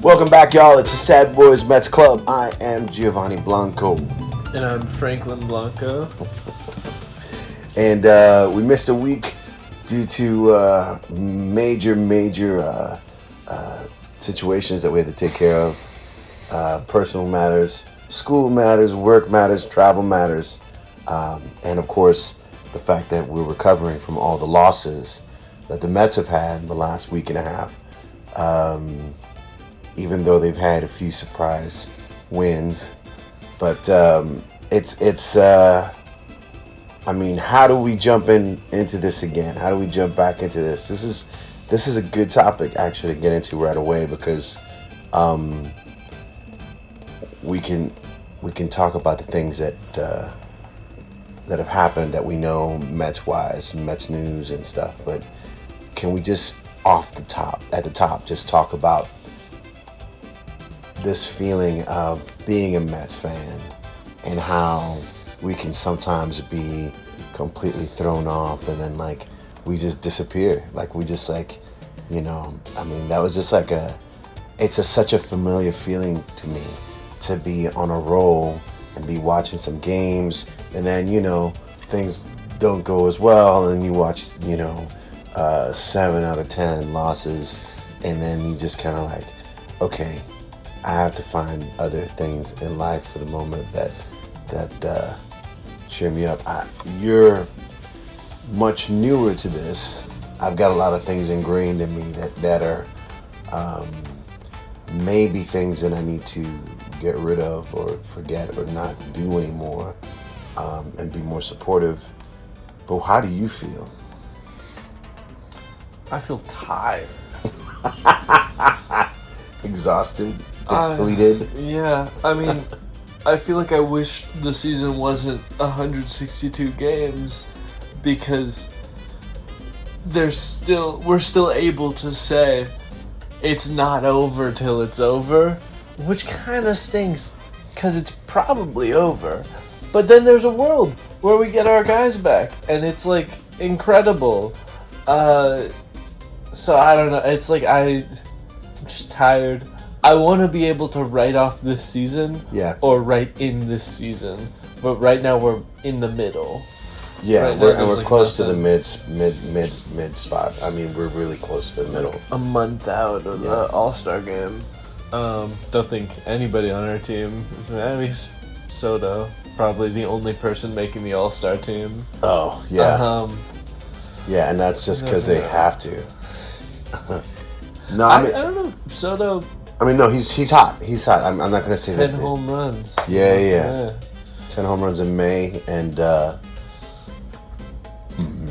Welcome back, y'all. It's the Sad Boys Mets Club. I am Giovanni Blanco. And I'm Franklin Blanco. And we missed a week due to major situations that we had to take care of. Personal matters, school matters, work matters, travel matters. And, of course, the fact that we're recovering from all the losses that the Mets have had in the last week and a half. Even though they've had a few surprise wins. But I mean, how do we jump into this again? How do we jump back into this? This is a good topic actually to get into right away because we can talk about the things that have happened that we know Mets wise, Mets news and stuff. But can we just at the top, just talk about this feeling of being a Mets fan and how we can sometimes be completely thrown off and then like we just disappear. Like we just like, you know, I mean, that was just like such a familiar feeling to me to be on a roll and be watching some games and then, you know, things don't go as well and you watch, 7 out of 10 losses and then you just kind of like, okay, I have to find other things in life for the moment that cheer me up. You're much newer to this. I've got a lot of things ingrained in me that are maybe things that I need to get rid of or forget or not do anymore and be more supportive. But how do you feel? I feel tired. Exhausted? Depleted? Yeah, I mean, I feel like I wish the season wasn't 162 games because we're still able to say it's not over till it's over, which kind of stinks because it's probably over. But then there's a world where we get our guys back and it's like incredible. So I don't know, it's like I'm just tired. I want to be able to write off this season or write in this season. But right now we're in the middle. Yeah, right we're close to the mid spot. I mean, we're really close to the middle. Like a month out of the All-Star game. Don't think anybody on our team is. I mean, Soto, probably the only person making the All-Star team. Oh, yeah. Yeah, and that's just because they have to. No, I don't know. Soto... I mean, no, he's hot. He's hot. I'm not going to say 10 home runs. Yeah. 10 home runs in May. And,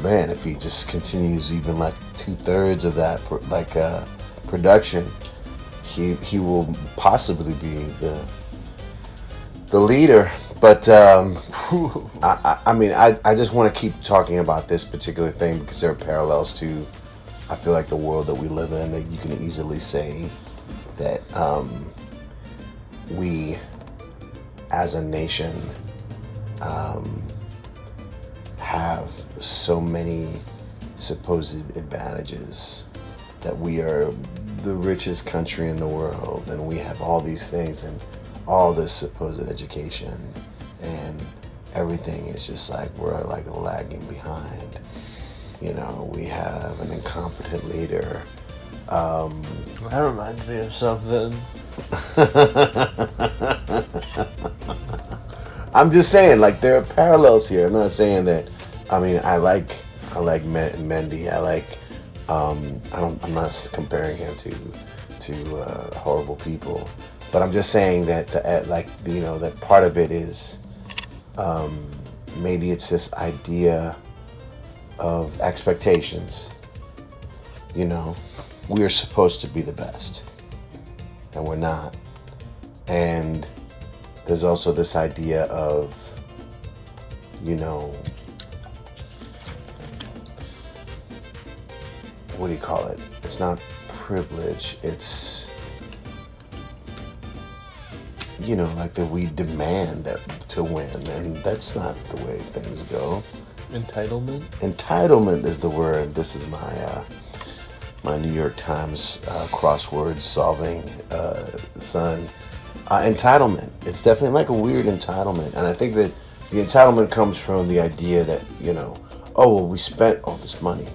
man, if he just continues even like 2/3 of that, production, he will possibly be the leader. But, I mean, I just want to keep talking about this particular thing because there are parallels to, I feel like, the world that we live in that you can easily say that we, as a nation, have so many supposed advantages, that we are the richest country in the world, and we have all these things and all this supposed education, and everything is just like we're like lagging behind. You know, we have an incompetent leader. That reminds me of something. I'm just saying, like, there are parallels here. I'm not saying that. I mean, I like Mendy. I like. I'm not comparing him to horrible people, but I'm just saying that that part of it is maybe it's this idea of expectations. You know, we are supposed to be the best, and we're not. And there's also this idea of, what do you call it? It's not privilege. It's, like that we demand to win, and that's not the way things go. Entitlement? Entitlement is the word. This is my New York Times crossword solving son. Entitlement. It's definitely like a weird entitlement, and I think that the entitlement comes from the idea that, oh well, we spent all this money,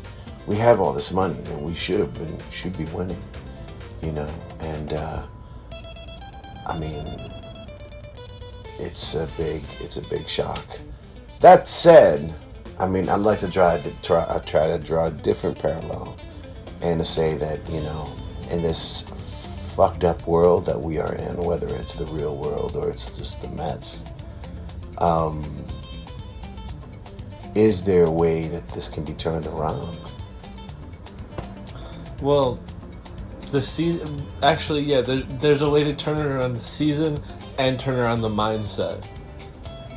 we have all this money, and we should be winning, and I mean, it's a big shock. That said, I mean, I'd like to try to draw a different parallel, and to say that in this fucked up world that we are in, whether it's the real world or it's just the Mets, is there a way that this can be turned around? Well, the season, actually, yeah, there's a way to turn around the season and turn around the mindset.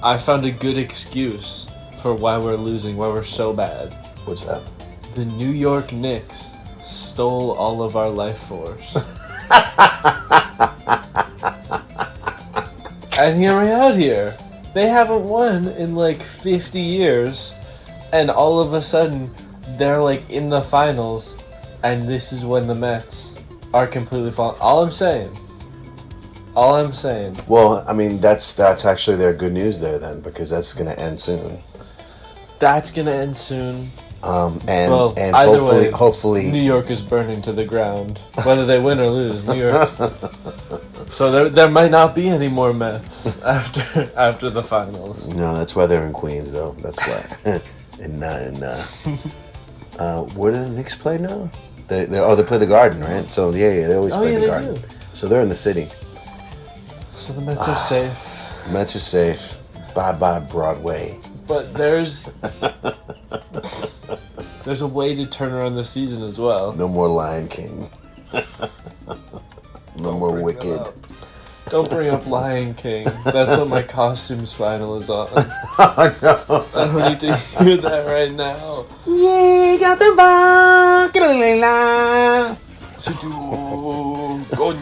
I found a good excuse for why we're losing, why we're so bad. What's that? The New York Knicks stole all of our life force. And here we out here. They haven't won in like 50 years, and all of a sudden they're like in the finals, and this is when the Mets are completely falling. All I'm saying. Well, I mean, that's actually their good news there then, because that's going to end soon. And hopefully New York is burning to the ground, whether they win or lose. New York. So there might not be any more Mets after the finals. No, that's why they're in Queens, though. That's why. Where do the Knicks play now? They play the Garden, right? So yeah, they always play the Garden. Do. So they're in the city. So the Mets are safe. Mets are safe. Bye Broadway. But there's a way to turn around the season as well. No more Lion King. No more Wicked. Don't bring up Lion King. That's what my costumes final is on. Oh, no. I don't need to hear that right now. Yeah, got the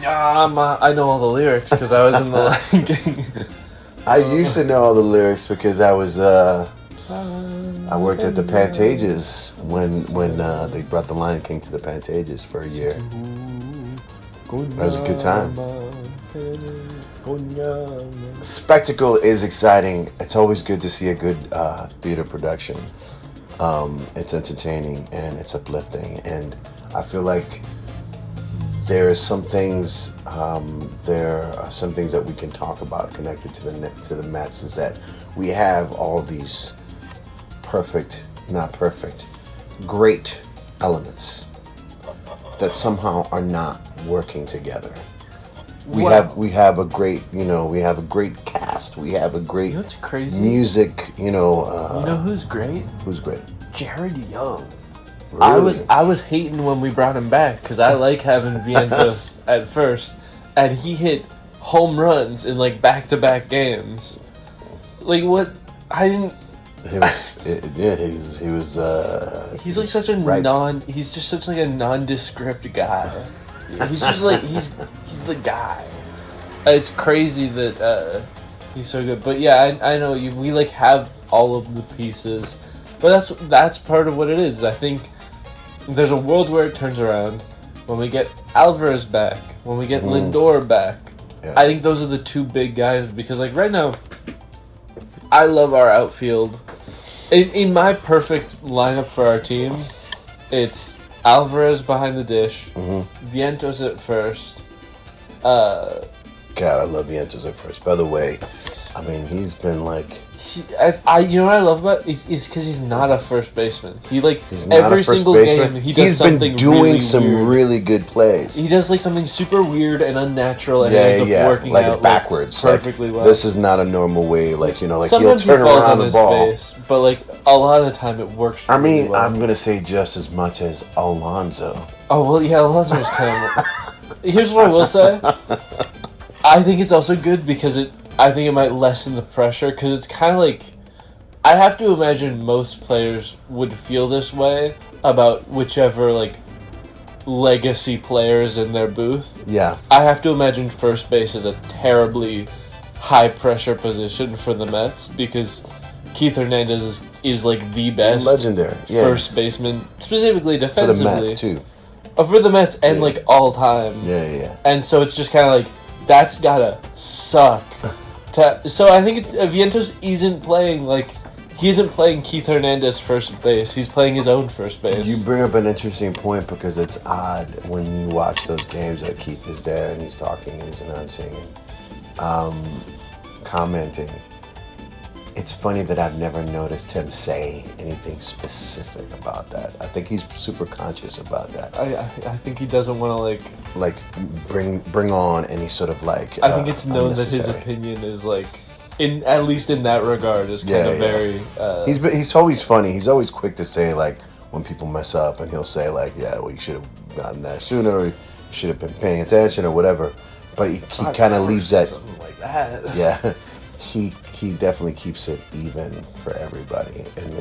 I know all the lyrics because I was in the Lion King. I used to know all the lyrics because I was I worked at the Pantages when they brought the Lion King to the Pantages for a year. That was a good time. Spectacle is exciting. It's always good to see a good theater production. It's entertaining and it's uplifting, and I feel like there are some things that we can talk about connected to the Mets, is that we have all these great elements that somehow are not working together. We have a great cast. We have a great what's crazy? Music. You know who's great? Who's great? Jared Young. Really? I was hating when we brought him back because I like having Vientos at first, and he hit home runs in like back-to-back games. Like what? I didn't. He's like such a he's just such like a nondescript guy. He's just like he's the guy. It's crazy that he's so good. But yeah, I know we like have all of the pieces, but that's part of what it is. I think there's a world where it turns around when we get Alvarez back, when we get Lindor back. Yeah. I think those are the two big guys, because like right now, I love our outfield. In my perfect lineup for our team, it's Alvarez behind the dish, Vientos at first. God, I love Vientos at first. By the way, I mean, he's been like... you know what I love about it? Is because he's not a first baseman. He's every single game, he does something really weird. He's been doing some really good plays. He does like something super weird and unnatural, and ends up working like out backwards, perfectly like, well. This is not a normal way, like sometimes he'll turn he falls around on the his ball. Face, but like a lot of the time it works really well. I'm gonna say just as much as Alonso. Oh well, yeah, Alonso's kind of... Here's what I will say. I think it's also good because I think it might lessen the pressure, because it's kind of like, I have to imagine most players would feel this way about whichever like legacy players in their booth. Yeah. I have to imagine first base is a terribly high pressure position for the Mets, because Keith Hernandez is like the best legendary first baseman, specifically defensively. For the Mets too. For the Mets and like all time. Yeah. And so it's just kind of like that's gotta suck. So I think it's Vientos isn't playing like he isn't playing Keith Hernandez first base. He's playing his own first base. You bring up an interesting point because it's odd when you watch those games that Keith is there and he's talking and he's announcing and commenting. It's funny that I've never noticed him say anything specific about that. I think he's super conscious about that. I think he doesn't want to like bring on any sort of like. I think it's known that his opinion is like, at least in that regard, is kind of very. He's always funny. He's always quick to say like when people mess up, and he'll say like, "Yeah, well, you should have gotten that sooner. Or you should have been paying attention, or whatever." But he kind of leaves that. Something like that. Yeah. He definitely keeps it even for everybody, and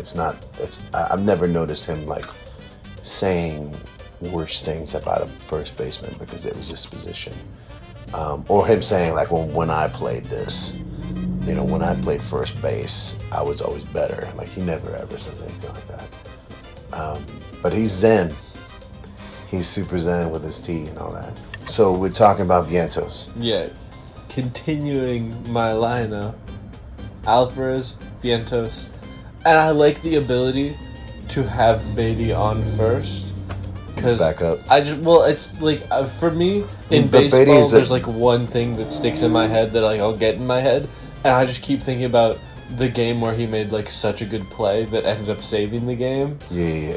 I've never noticed him like saying worse things about a first baseman because it was his position, or him saying like, well, when I played this, when I played first base, I was always better. Like he never ever says anything like that. But he's zen. He's super zen with his tea and all that. So we're talking about Vientos. Yeah. Continuing my lineup, Alvarez, Vientos, and I like the ability to have Beatty on first because back up. It's like for me in baseball, there's like one thing that sticks in my head that like I'll get in my head, and I just keep thinking about the game where he made like such a good play that ended up saving the game. Yeah.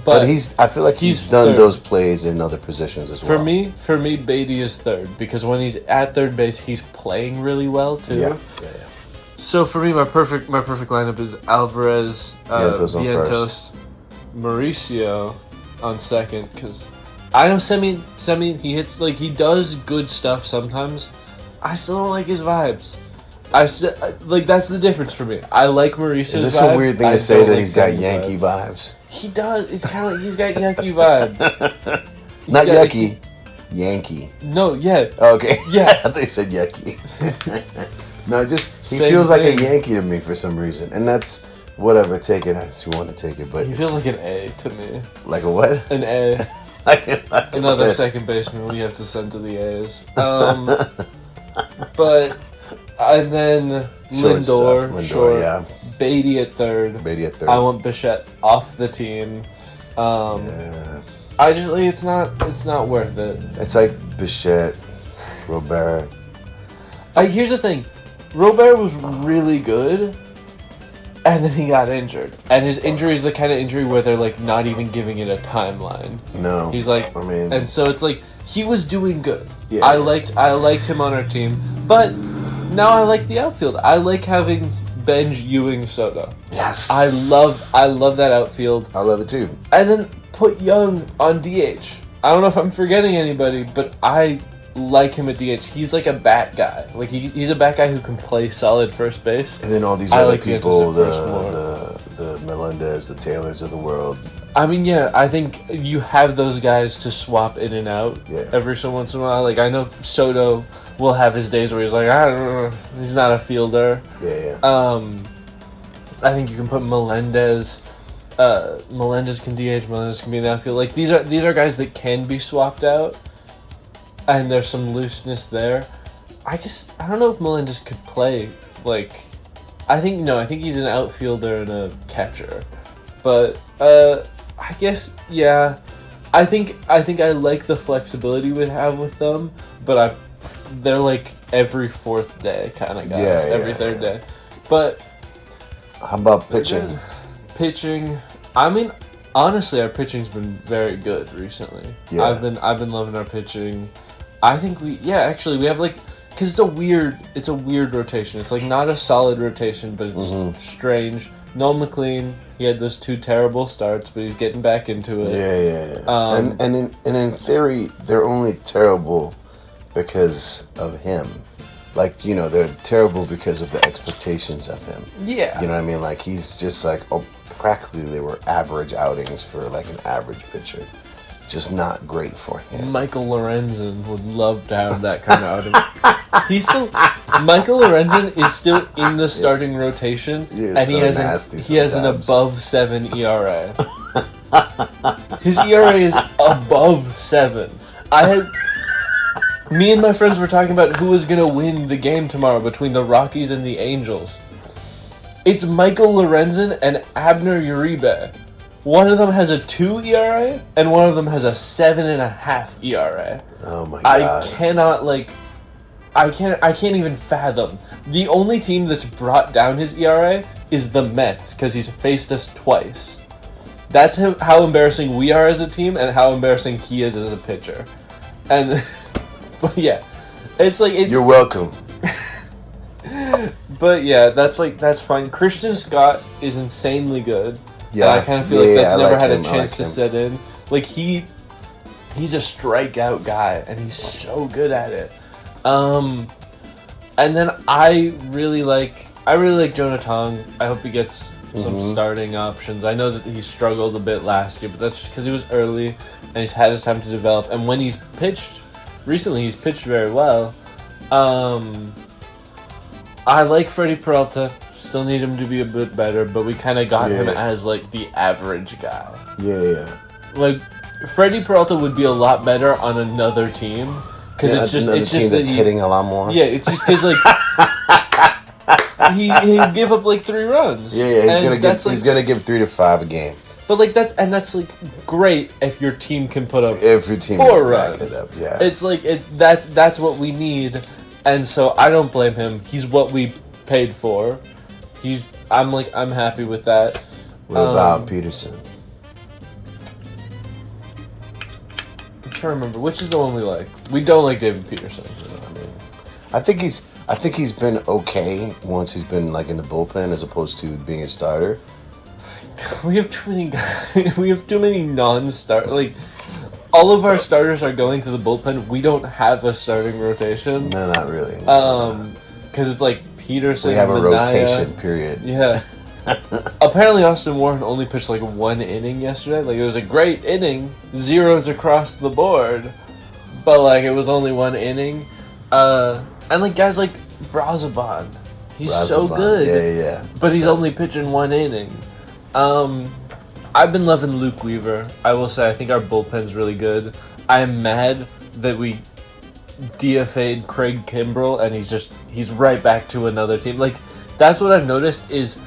But I feel like he's done third. Those plays in other positions as well. For me, Beatty is third because when he's at third base, he's playing really well too. Yeah. So for me, my perfect lineup is Alvarez, Vientos, Mauricio on second because I know Semi he hits like he does good stuff sometimes. I still don't like his vibes. That's the difference for me. I like Mauricio's vibes. Is this a weird thing to say that he's got Yankee vibes? He does. It's kind of like he's got Yankee vibes. Not yucky, Yankee. No, yeah. Okay. Yeah. I thought they said yucky. No, just he Same feels like a thing. Yankee to me for some reason, and that's whatever. Take it as you want to take it, but He feels like an A to me. like a what? An A. Another second baseman we have to send to the A's. But and then Lindor, short. Yeah. Beatty at third. I want Bichette off the team. I just like it's not worth it. It's like Bichette, Robert. Here's the thing, Robert was really good, and then he got injured. And his injury is the kind of injury where they're like not even giving it a timeline. No, he's like, and so it's like he was doing good. Yeah. I liked him on our team, but now I like the outfield. I like having Benj, Ewing, Soto. Yes. I love that outfield. I love it too. And then put Young on DH. I don't know if I'm forgetting anybody, but I like him at DH. He's like a bat guy. Like he's a bat guy who can play solid first base. And then all these other people, the Melendez, the Taylors of the world. I mean, yeah, I think you have those guys to swap in and out every so once in a while. Like I know Soto will have his days where he's like, I don't know, he's not a fielder. Yeah. I think you can put Melendez. Melendez can DH. Melendez can be in the outfield. Like these are guys that can be swapped out, and there's some looseness there. I don't know if Melendez could play. Like, I think he's an outfielder and a catcher, but I guess yeah. I think I like the flexibility we'd have with them, but they're like every fourth day kind of guys, every third day. But how about pitching? Pitching, I mean, honestly, our pitching's been very good recently. Yeah. I've been loving our pitching. I think we have like, because it's a weird rotation. It's like not a solid rotation, but it's strange. Noel McLean, he had those 2 terrible starts, but he's getting back into it. Yeah. And in theory, they're only terrible because of him. Like, they're terrible because of the expectations of him. Yeah. You know what I mean? Like, he's just like, practically they were average outings for like an average pitcher. Just not great for him. Michael Lorenzen would love to have that kind of outing. Michael Lorenzen is still in the starting rotation, and he has an above 7 ERA. His ERA is above 7. Me and my friends were talking about who was gonna win the game tomorrow between the Rockies and the Angels. It's Michael Lorenzen and Abner Uribe. One of them has a 2 ERA, and one of them has a 7.5 ERA. Oh my god! I can't even fathom. The only team that's brought down his ERA is the Mets, because he's faced us twice. That's how embarrassing we are as a team, and how embarrassing he is as a pitcher. And, but yeah, it's. You're welcome. But yeah, that's fine. Christian Scott is insanely good. Yeah, and I kind of feel like that's never had a him. chance to set in. Like he's a strikeout guy, and he's so good at it. And then I really like Jonah Tong. I hope he gets some starting options. I know that he struggled a bit last year, but that's because he was early and he's had his time to develop. And when he's pitched recently, he's pitched very well. I like Freddie Peralta. Still need him to be a bit better, but we kind of got him as like the average guy. Yeah. Like Freddie Peralta would be a lot better on another team because it's just that's hitting a lot more. Yeah, it's just because like he give up like 3 runs. Yeah, he's gonna give 3 to 5 a game. But like that's like great if your team can put up 4 runs. It up, yeah. It's like that's what we need, and so I don't blame him. He's what we paid for. I'm happy with that. What about Peterson? I'm trying to remember which is the one we like. We don't like David Peterson. I think he's been okay once he's been like in the bullpen as opposed to being a starter. We have too many guys. We have too many non-start. Like all of our starters are going to the bullpen. We don't have a starting rotation. No, not really. Because it's like Peterson. We have a Minaya. rotation period. Yeah. Apparently, Austin Warren only pitched like 1 inning yesterday. Like it was a great inning, 0s across the board, but like it was only 1 inning. And like guys like Brazoban, he's so good. Yeah. But he's only pitching 1 inning. I've been loving Luke Weaver. I will say I think our bullpen's really good. I am mad that we DFA'd Craig Kimbrell and he's right back to another team. Like that's what I've noticed is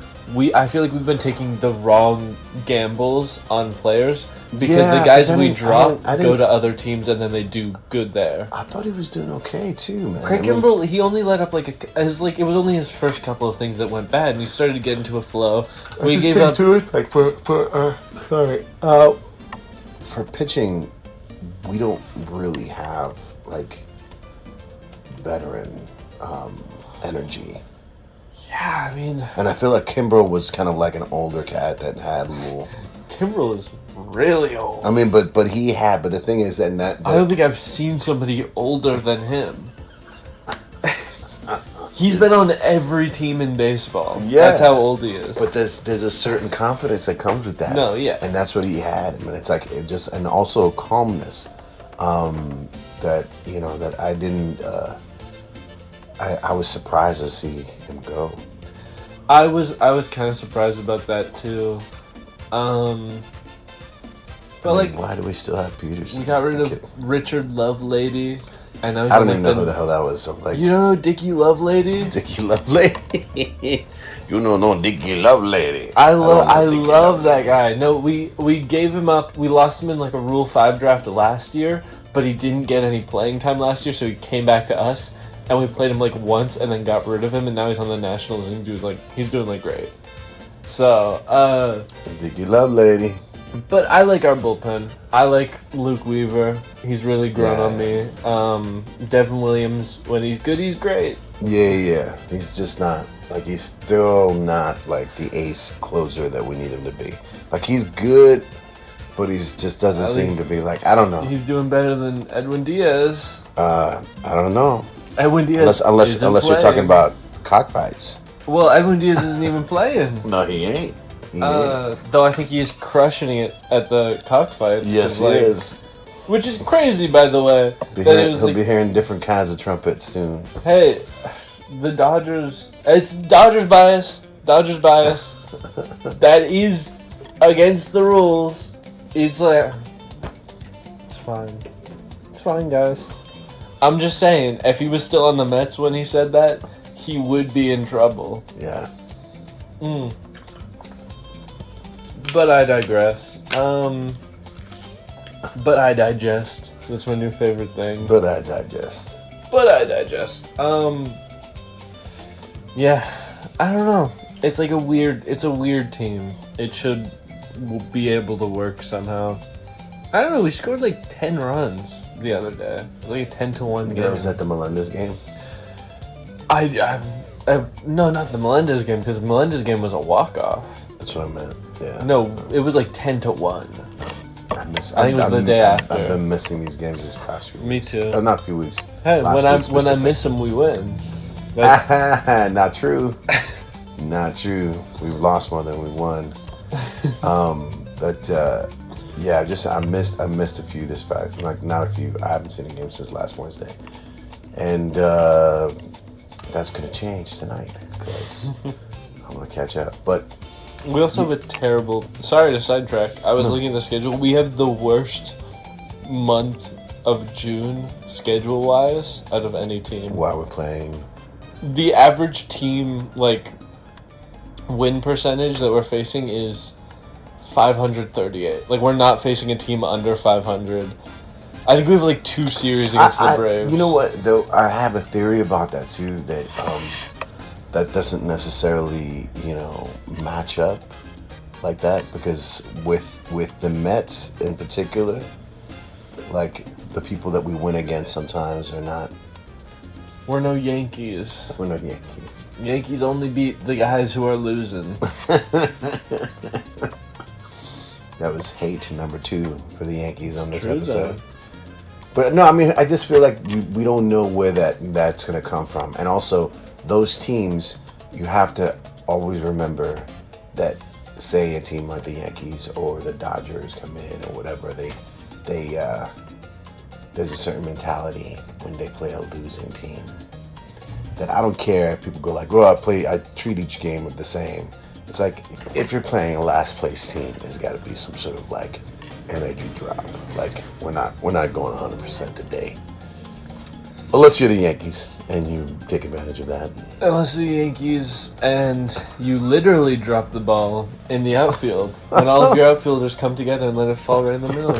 I feel like we've been taking the wrong gambles on players because the guys we drop go to other teams and then they do good there. I thought he was doing okay too, man. Craig Kimbrell, he only let up it was only his first couple of things that went bad and he started to get into a flow. For pitching, we don't really have like veteran energy. Yeah, I mean... And I feel like Kimbrell was kind of like an older cat that had a little... Kimbrell is really old. I mean, but the thing is that... I don't think I've seen somebody older than him. He's been on every team in baseball. Yeah. That's how old he is. But there's a certain confidence that comes with that. No, yeah. And that's what he had. I mean, it's like, and also calmness. That I didn't... I was surprised to see him go. I was kind of surprised about that too. But why do we still have Peterson? We got rid of Richard Lovelady, and I don't even know who the hell that was. I'm like, you don't know Dickie Lovelady? Dickie Lovelady. You don't know Dickie Lovelady. I love that guy. No, we gave him up. We lost him in like a Rule 5 draft last year, but he didn't get any playing time last year, so he came back to us. And we played him like once and then got rid of him, and now he's on the Nationals and he's doing like great. So, Dickie Lovelady. But I like our bullpen. I like Luke Weaver. He's really grown on me. Devin Williams, when he's good, he's great. Yeah. He's just not he's still not like the ace closer that we need him to be. Like he's good, but he just doesn't seem to be like, I don't know. He's doing better than Edwin Diaz. I don't know. Edwin Diaz unless you're talking about cockfights. Well, Edwin Diaz isn't even playing. No, he ain't. Though I think he's crushing it at the cockfights. Yes, he is. Which is crazy, by the way. He'll be hearing different kinds of trumpets soon. Hey, the Dodgers... It's Dodgers bias. That is against the rules. It's like... It's fine. It's fine, guys. I'm just saying, if he was still on the Mets when he said that, he would be in trouble. Yeah. But I digress. But I digest. That's my new favorite thing. But I digest. Yeah, I don't know. It's like a weird team. It should be able to work somehow. I don't know, we scored like 10 runs the other day. It was like a 10-1 game. That was at the Melendez game? No, not the Melendez game, because Melendez game was a walk-off. That's what I meant, yeah. No, it was like 10-1. I think it was the day after. I've been missing these games this past few weeks. Me too. Not a few weeks. Hey, when I miss them, we win. Not true. Not true. We've lost more than we won. Yeah, I missed a few this past. Like not a few. I haven't seen a game since last Wednesday, and that's gonna change tonight because I'm gonna catch up. But we also have a terrible. Sorry to sidetrack. I was looking at the schedule. We have the worst month of June schedule-wise out of any team. While we're playing, the average team win percentage that we're facing is 538. Like, we're not facing a team under 500. I think we have like 2 series against the Braves. You know what though? I have a theory about that too. That that doesn't necessarily match up like that, because with the Mets in particular, like the people that we win against sometimes are not. We're no Yankees. We're no Yankees. Yankees only beat the guys who are losing. That was hate number 2 for the Yankees on this true, episode. though. But no, I mean, I just feel like we don't know where that's going to come from. And also, those teams, you have to always remember that, say, a team like the Yankees or the Dodgers come in or whatever, there's a certain mentality when they play a losing team. That I don't care if people go like, I treat each game the same. It's like, if you're playing a last place team, there's got to be some sort of like energy drop. Like, we're not going 100% today. Unless you're the Yankees and you take advantage of that. Unless the Yankees and you literally drop the ball in the outfield when all of your outfielders come together and let it fall right in the middle.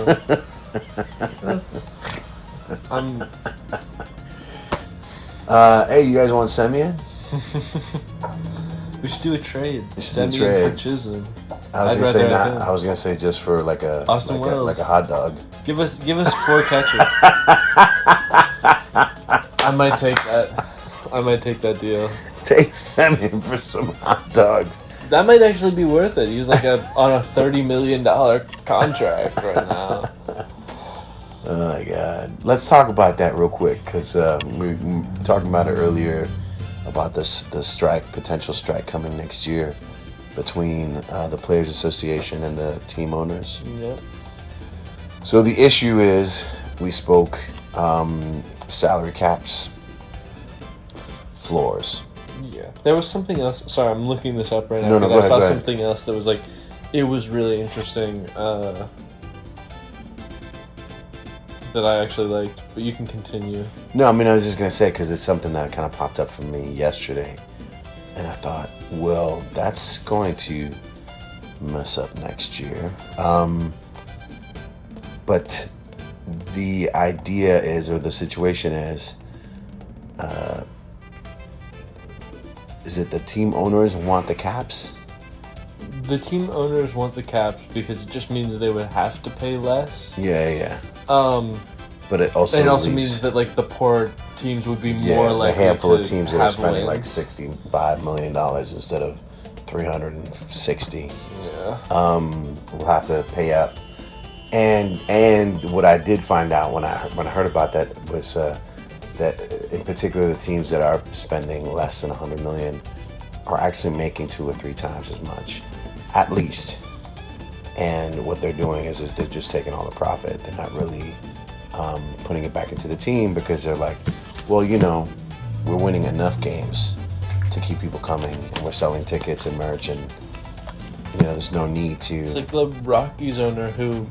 Hey, you guys want to send me in? We should do a trade. Send me trade. in for Chisholm. I was gonna say just for like a Austin Wells. like a hot dog. Give us 4 catchers. I might take that deal. Take Semyon for some hot dogs. That might actually be worth it. He's like on a $30 million contract right now. Oh my God. Let's talk about that real quick, because we were talking about it earlier about the potential strike coming next year between the Players Association and the team owners. Yep. So the issue is, we spoke salary caps, floors. Yeah. There was something else. Sorry, I'm looking this up right now No, because go I saw ahead. something else that was like, it was really interesting that I actually liked, but you can continue. No, I mean, I was just going to say, because it's something that kind of popped up for me yesterday. And I thought, well, that's going to mess up next year. But the idea is, or the situation is it the team owners want the caps? The team owners want the caps because it just means they would have to pay less. Yeah. But it also means that like the poor teams would be more likely a handful to of teams that are have spending like wins. $65 million instead of $360. Yeah. Will have to pay up. And what I did find out when I heard about that was that in particular the teams that are spending less than $100 million are actually making 2 or 3 times as much, at least. And what they're doing is they're just taking all the profit. They're not really putting it back into the team, because they're like, well, we're winning enough games to keep people coming, and we're selling tickets and merch, and there's no need to. It's like the Rockies owner who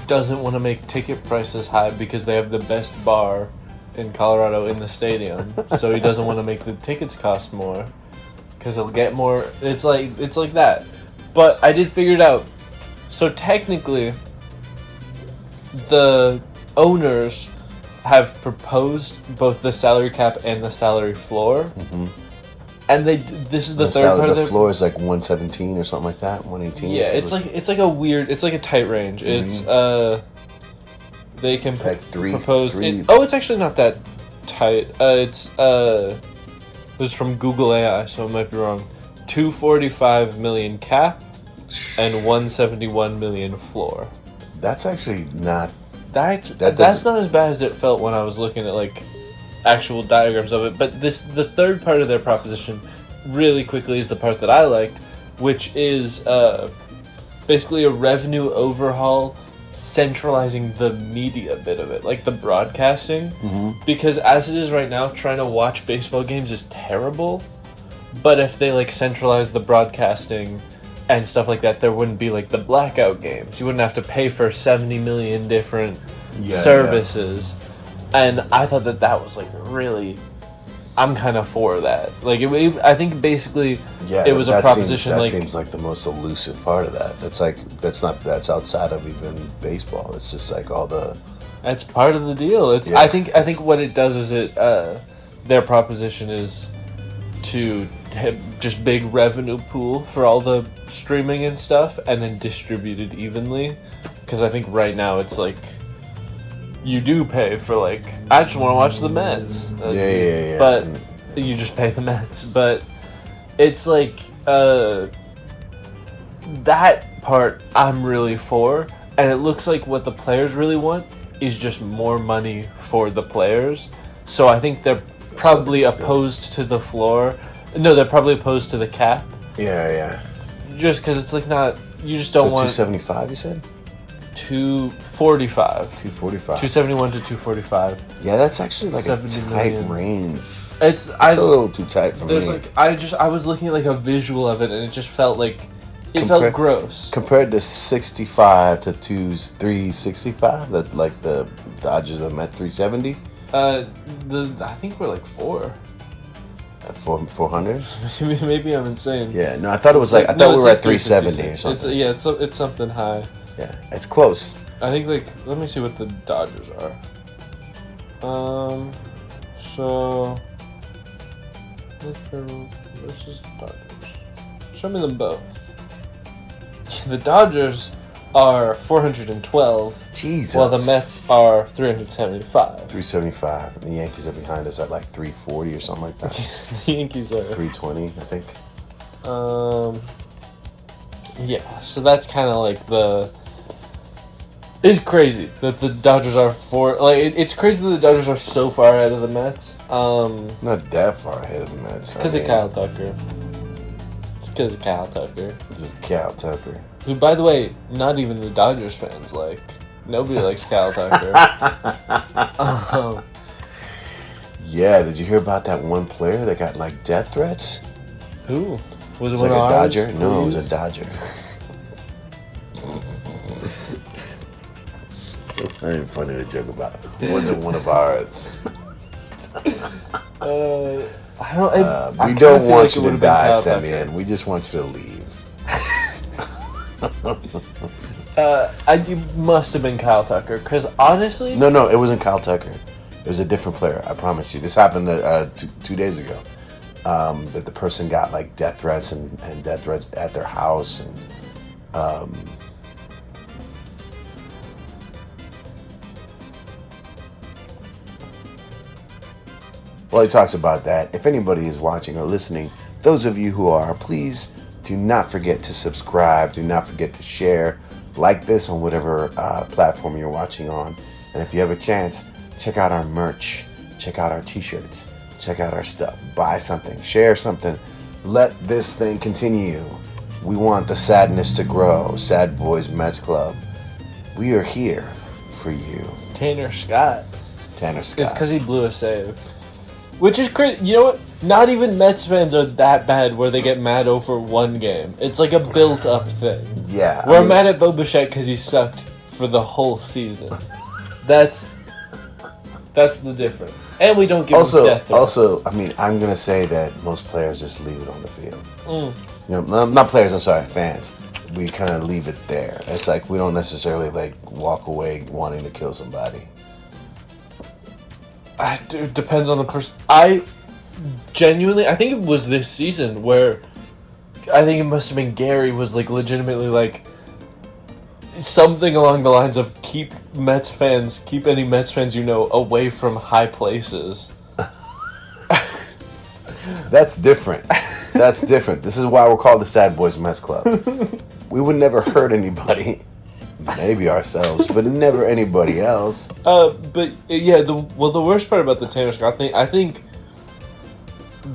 doesn't want to make ticket prices high because they have the best bar in Colorado in the stadium. So he doesn't want to make the tickets cost more because he'll get more. It's like that. But I did figure it out. So technically, the owners have proposed both the salary cap and the salary floor. Mm-hmm. And this is the third part of the floor is like 117 or something like that, 118. Yeah, it's like a tight range. Mm-hmm. It's they can like propose. It's actually not that tight. This is from Google AI, so it might be wrong. 245 million cap and 171 million floor. That's actually not. That's not as bad as it felt when I was looking at like actual diagrams of it. But the third part of their proposition, really quickly, is the part that I liked, which is basically a revenue overhaul, centralizing the media bit of it, like the broadcasting. Mm-hmm. Because as it is right now, trying to watch baseball games is terrible. But if they like centralize the broadcasting and stuff like that, there wouldn't be like the blackout games. You wouldn't have to pay for 70 million different services. Yeah. And I thought that was like really, I'm kind of for that. Like I think basically it was a proposition. That seems like the most elusive part of that. That's outside of even baseball. It's just like all the. That's part of the deal. It's I think what it does is their proposition is to have just big revenue pool for all the streaming and stuff, and then distribute it evenly. Because I think right now it's like you do pay for like I just want to watch the Mets. Yeah. But you just pay the Mets. But it's like that part I'm really for, and it looks like what the players really want is just more money for the players. So I think they're probably opposed to the floor. No, they're probably opposed to the cap. Yeah. Just because it's like not, you just don't want. 275, you said? 245. 271 to 245. Yeah, that's actually like a tight range. It's a little too tight for me. Like I was looking at like a visual of it, and it just felt like felt gross compared to 65 to 365. That like the Dodgers are at 370. I think we're like 400. Maybe I'm insane. Yeah, no, I thought it was like we were at 370 or something. It's something high. Yeah, it's close. I think let me see what the Dodgers are. So versus Dodgers. Show me them both. The Dodgers are 412. Jesus. While the Mets are 375. 375. And the Yankees are behind us at like 340 or something like that. The Yankees are 320, I think. Yeah, so that's kind of like it's crazy that the Dodgers are it's crazy that the Dodgers are so far ahead of the Mets. Not that far ahead of the Mets. Because of Kyle Tucker. It's because of Kyle Tucker. This is Kyle Tucker. Who, by the way, not even the Dodgers fans like. Nobody likes Kyle Tucker. Yeah, did you hear about that one player that got like death threats? Who? Was it one of a ours? Dodger? Please? No, it was a Dodger. It's not even funny to joke about. Was it one of ours? I don't. We don't want you to die, Semyon. We just want you to leave. You must have been Kyle Tucker, because honestly... No, it wasn't Kyle Tucker. It was a different player, I promise you. This happened 2 days ago. That the person got like death threats and death threats at their house. And well, he talks about that. If anybody is watching or listening, those of you who are, please do not forget to subscribe. Do not forget to share. Like this on whatever platform you're watching on. And if you have a chance, check out our merch. Check out our t-shirts. Check out our stuff. Buy something. Share something. Let this thing continue. We want the sadness to grow. Sad Boys Mets Club. We are here for you. Tanner Scott. It's because he blew a save. Which is crazy. You know what? Not even Mets fans are that bad where they get mad over one game. It's like a built-up thing. Yeah. We're mad at Bo Bichette because he sucked for the whole season. That's the difference. And we don't give them death threats. Also, I mean, I'm going to say that most players just leave it on the field. You know, not players, I'm sorry, fans. We kind of leave it there. It's like we don't necessarily like walk away wanting to kill somebody. It depends on the person. I think it was this season where I think it must have been Gary was like legitimately like something along the lines of keep any Mets fans you know away from high places. That's different. That's different. This is why we're called the Sad Boys Mets Club. We would never hurt anybody. Maybe ourselves, but never anybody else. But yeah, the worst part about the Tanner Scott thing, I think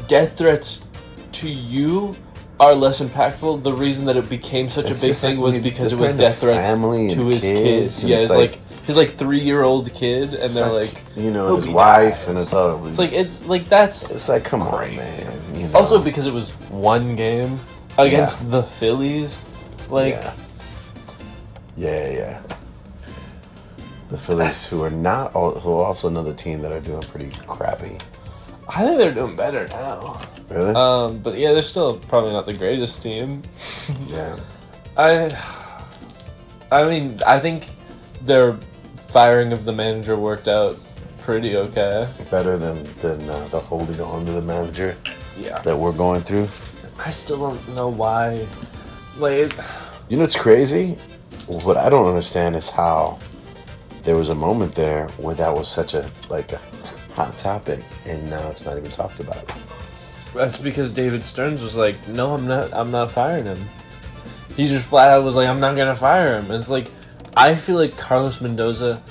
death threats to you are less impactful. The reason that it became such a big thing was because it was death threats to his kids. Yeah, it's like his 3-year-old kid, and they're like you know, his wife, and it's all. It's like that's. It's like come on, man. You know? Also because it was one game against the Phillies, like. Yeah. The Phillies, who are also another team that are doing pretty crappy. I think they're doing better now. Really? But yeah, they're still probably not the greatest team. Yeah. I mean, I think their firing of the manager worked out pretty okay. Better than the holding on to the manager. Yeah. That we're going through. I still don't know why. Like, you know what's crazy? What I don't understand is how there was a moment there where that was such a hot topic, and now it's not even talked about. That's because David Stearns was like, "No, I'm not firing him." He just flat out was like, "I'm not gonna fire him." It's like, I feel like Carlos Mendoza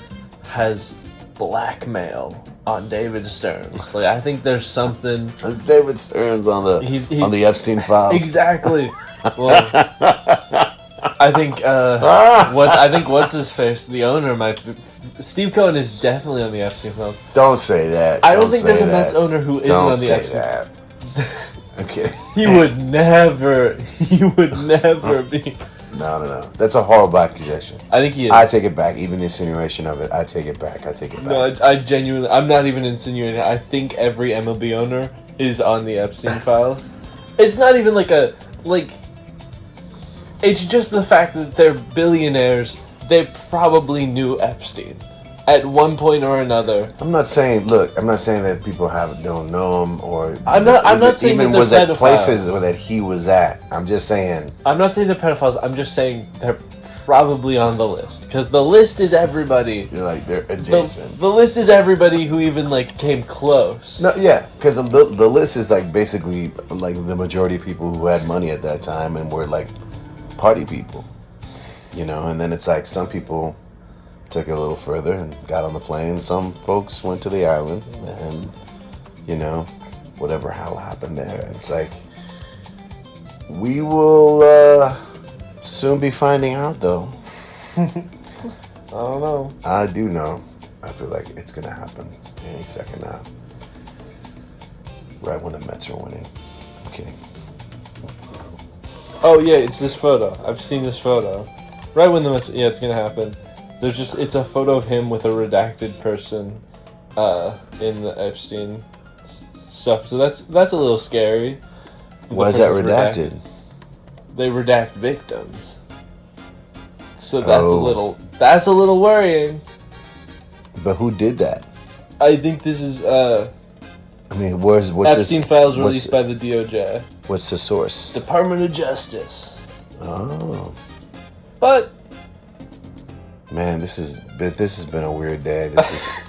has blackmail on David Stearns. Like, I think there's something. It's David Stearns on the Epstein files. Exactly. Well, I think what's his face, the owner might be, Steve Cohen is definitely on the Epstein files. Don't say that. I don't think there's a Mets owner who isn't on the Epstein files. Okay. He would never be. No. That's a horrible accusation. I think he is. I take it back. Even the insinuation of it, I take it back. No, I genuinely, I'm not even insinuating. I think every MLB owner is on the Epstein files. It's not even it's just the fact that they're billionaires. They probably knew Epstein at one point or another. I'm not saying that people don't know him, or I'm not saying even that was they're at places that he was at. I'm just saying. I'm not saying they're pedophiles. I'm just saying they're probably on the list, because the list is everybody. You're like they're adjacent. The list is everybody who even came close. No, yeah, because the list is basically the majority of people who had money at that time and were party people, you know. And then it's some people took it a little further and got on the plane. Some folks went to the island, and you know, whatever hell happened there. It's we will soon be finding out, though. I don't know. I do know. I feel like it's gonna happen any second now. Right when the Mets are winning. I'm kidding. Oh yeah, it's this photo. I've seen this photo. Right when the Mets, yeah, it's gonna happen. It's a photo of him with a redacted person, in the Epstein stuff. So that's a little scary. Why is that redacted? They redact victims. So that's a little worrying. But who did that? I think this is I mean, what's Epstein files released by the DOJ. What's the source? Department of Justice. Oh. But man, this has been a weird day. This is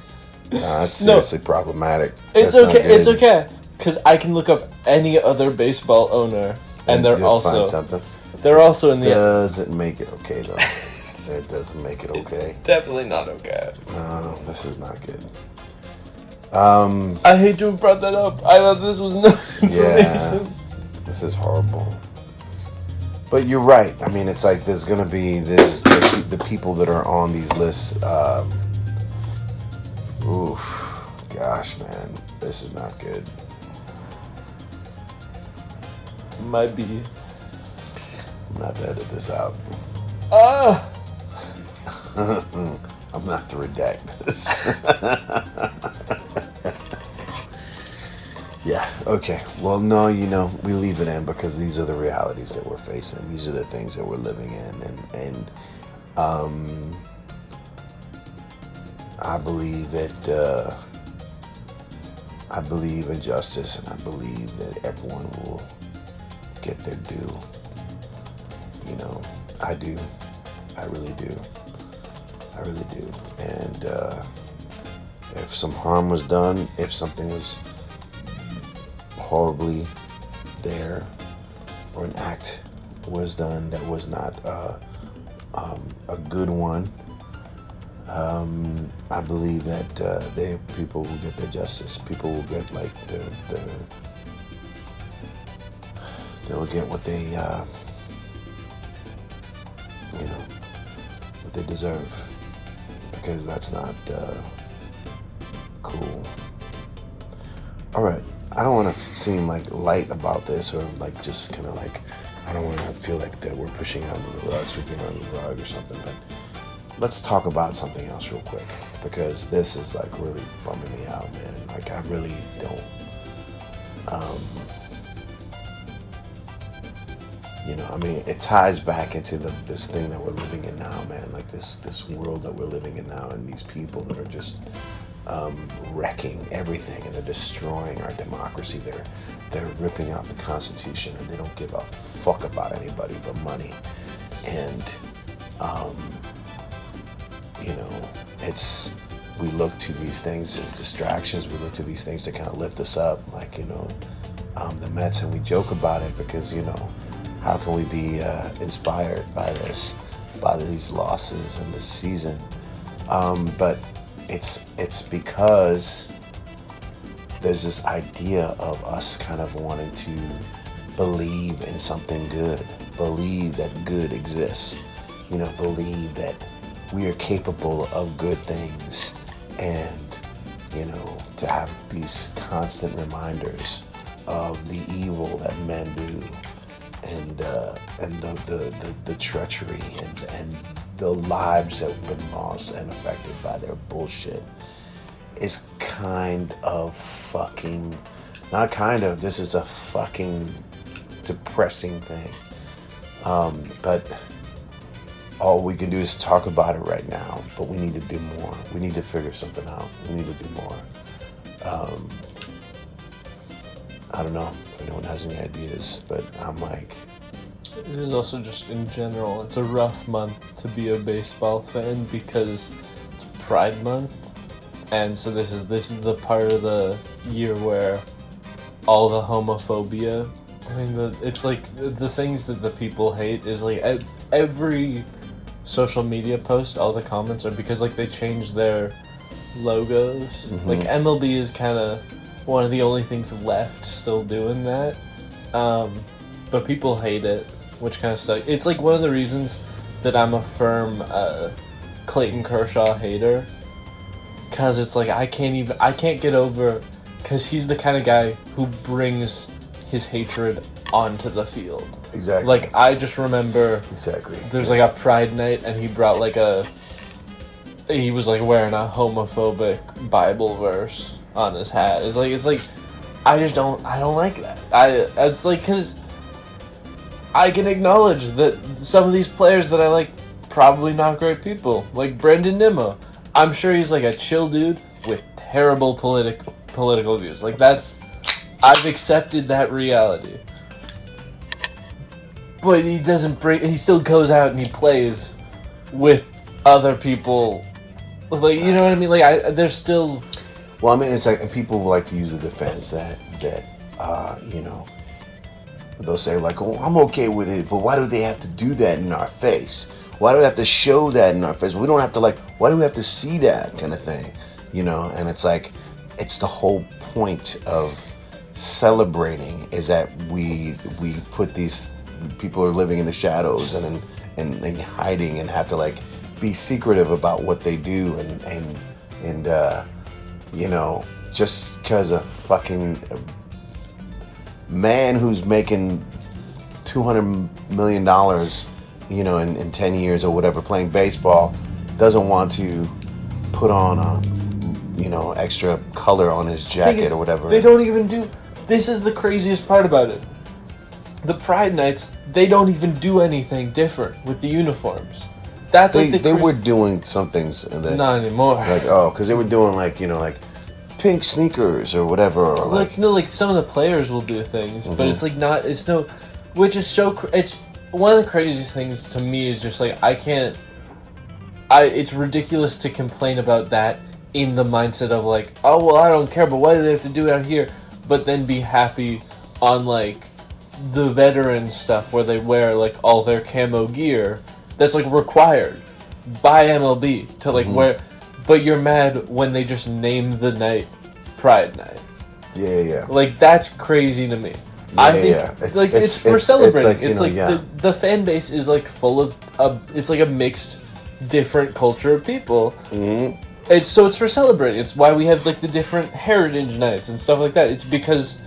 that's seriously problematic. It's okay. It's okay, because I can look up any other baseball owner, and they're also find something. They're also in the. Doesn't make it okay though. It doesn't make it okay. It's definitely not okay. No, this is not good. I hate to have brought that up. I thought this was no information. Yeah, this is horrible. But you're right. I mean, it's there's the people that are on these lists. Oof, gosh, man, this is not good. Might be. I'm gonna have to edit this out. I'm not to redact this. Yeah, okay. Well, no, we leave it in because these are the realities that we're facing. These are the things that we're living in. And I believe that, I believe in justice, and I believe that everyone will get their due. I do. I really do. I really do. And if some harm was done, if something was horribly there, or an act was done that was not a good one, I believe that people will get their justice. People will get they'll get what they what they deserve, because that's not cool. All right. I don't want to seem light about this, or just kind of I don't want to feel that we're pushing it under the rug, sweeping it under the rug or something. But let's talk about something else real quick, because this is really bumming me out, man. I really don't. It ties back into this thing that we're living in now, man. This world that we're living in now, and these people that are just wrecking everything, and they're destroying our democracy. They're ripping out the Constitution, and they don't give a fuck about anybody but money. And we look to these things as distractions. We look to these things to kind of lift us up, the METS, and we joke about it because how can we be inspired by these losses in this season? But it's because there's this idea of us kind of wanting to believe in something good, believe that good exists, believe that we are capable of good things, and to have these constant reminders of the evil that men do, and the treachery and the lives that have been lost and affected by their bullshit is this is a fucking depressing thing. But all we can do is talk about it right now, but we need to do more. We need to figure something out. We need to do more. I don't know if anyone has any ideas, but I'm it is also just in general, it's a rough month to be a baseball fan because it's Pride Month, and so this is the part of the year where all the homophobia, it's the things that the people hate is every social media post, all the comments are because they changed their logos. Mm-hmm. MLB is kind of one of the only things left still doing that, but people hate it, which kind of sucks. It's one of the reasons that I'm a firm Clayton Kershaw hater, because it's I can't get over, because he's the kind of guy who brings his hatred onto the field. Exactly. I just remember exactly there's a Pride night, and he brought he was wearing a homophobic Bible verse on his hat. It's I don't like that. Because I can acknowledge that some of these players that I like, probably not great people. Brendan Nimmo. I'm sure he's a chill dude with terrible political views. I've accepted that reality. But he he still goes out and he plays with other people. You know what I mean? There's still... Well, it's and people like to use the defense that they'll say oh, I'm okay with it, but why do they have to do that in our face? Why do they have to show that in our face? We don't have to why do we have to see that kind of thing? And it's it's the whole point of celebrating is that we put these people are living in the shadows and hiding and have to be secretive about what they do and just because a fucking man who's making $200 million in 10 years or whatever playing baseball doesn't want to put on extra color on his jacket or whatever. They don't even do. This is the craziest part about it. The Pride Nights, they don't even do anything different with the uniforms. That's they were doing some things that, not anymore. Because they were doing like pink sneakers or whatever. Or like some of the players will do things, but it's like not. It's no, which is so. It's one of the craziest things to me is just like it's ridiculous to complain about that in the mindset of like, oh well, I don't care, but why do they have to do it out here? But then be happy on like the veteran stuff where they wear like all their camo gear that's like required by MLB to like wear, but you're mad when they just name the night Pride Night. Yeah. Like that's crazy to me. I think we're celebrating. It's like the fan base is like full of it's like a mixed, different culture of people. Mm-hmm. It's for celebrating. It's why we have like the different heritage nights and stuff like that. It's because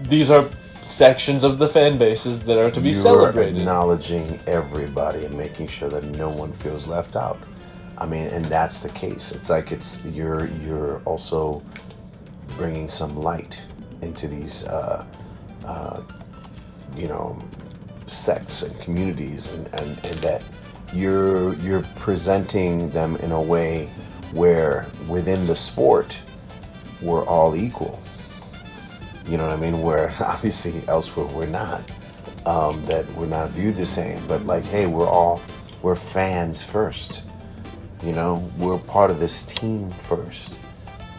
these are sections of the fan bases that are to be celebrated. You're acknowledging everybody and making sure that no one feels left out. I mean, and that's the case. It's like you're also bringing some light into these sects and communities, and that you're presenting them in a way where within the sport we're all equal. You know what I mean? Where obviously elsewhere we're not. That we're not viewed the same. But like, hey, we're fans first. We're part of this team first.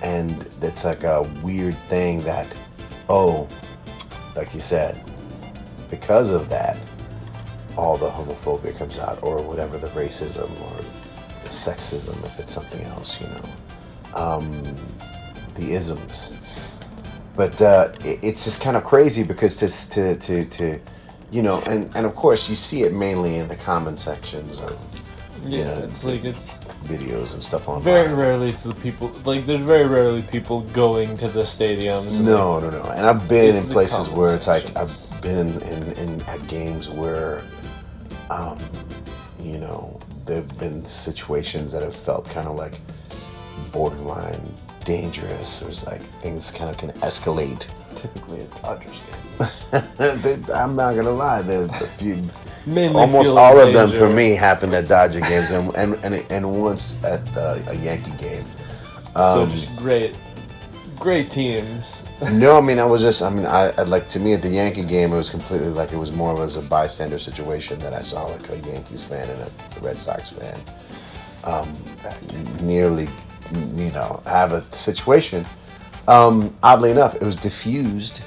And it's like a weird thing that, like you said, because of that, all the homophobia comes out, or whatever, the racism or the sexism, if it's something else, the isms. But it's just kind of crazy because and of course you see it mainly in the comment sections of it's videos and stuff online. Very rarely it's the people, like there's very rarely people going to the stadiums. No. And I've been in places where it's like I've been in at games where there've been situations that have felt kind of like borderline dangerous. There's like things kind of can escalate. Typically a Dodgers game. I'm not gonna lie, Mainly almost all of them for me happened at Dodger games and once at a Yankee game. So just great teams. No, I mean I like, to me at the Yankee game it was completely like, it was more of a bystander situation that I saw like a Yankees fan and a Red Sox fan nearly have a situation. Oddly enough, it was diffused